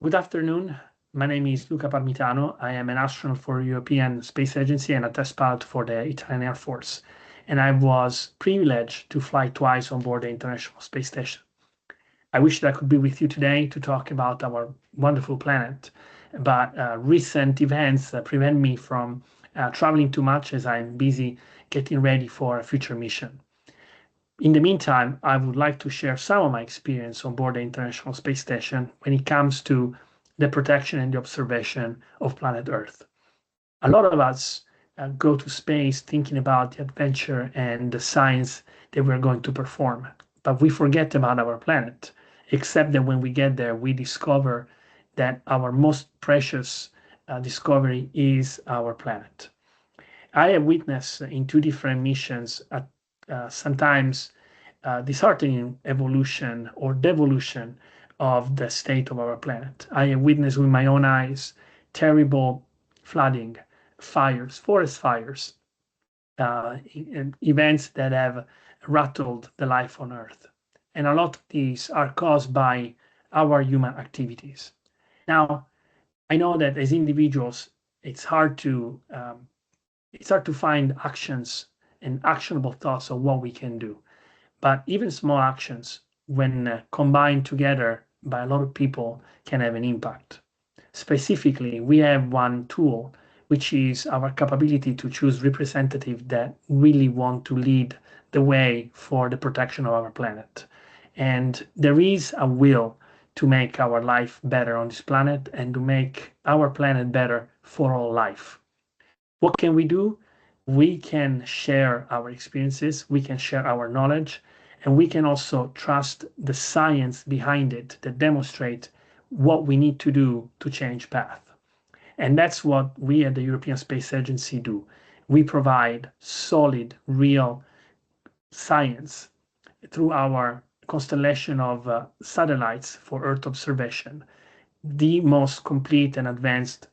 Good afternoon. My name is Luca Parmitano. I am an astronaut for European Space Agency and a test pilot for the Italian Air Force. And I was privileged to fly twice on board the International Space Station. I wish that I could be with you today to talk about our wonderful planet, but recent events prevent me from traveling too much as I'm busy getting ready for a future mission. In the meantime, I would like to share some of my experience on board the International Space Station when it comes to the protection and the observation of planet Earth. A lot of us go to space thinking about the adventure and the science that we're going to perform, but we forget about our planet, except that when we get there, we discover that our most precious discovery is our planet. I have witnessed in two different missions sometimes disheartening evolution or devolution of the state of our planet. I have witnessed with my own eyes terrible flooding, fires, forest fires, events that have rattled the life on Earth. And a lot of these are caused by our human activities. Now, I know that as individuals, it's hard to find actions and actionable thoughts of what we can do. But even small actions, when combined together by a lot of people, can have an impact. Specifically, we have one tool, which is our capability to choose representatives that really want to lead the way for the protection of our planet. And there is a will to make our life better on this planet and to make our planet better for all life. What can we do? We can share our experiences, we can share our knowledge, and we can also trust the science behind it that demonstrate what we need to do to change path. And that's what we at the European Space Agency do. We provide solid, real science through our constellation of satellites for Earth observation, the most complete and advanced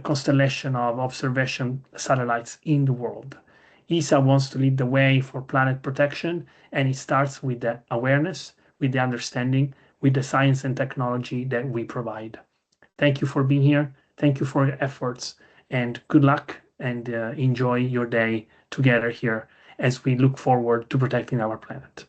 constellation of observation satellites in the world. ESA wants to lead the way for planet protection, and it starts with the awareness, with the understanding, with the science and technology that we provide. Thank you for being here. Thank you for your efforts, and good luck, and enjoy your day together here as we look forward to protecting our planet.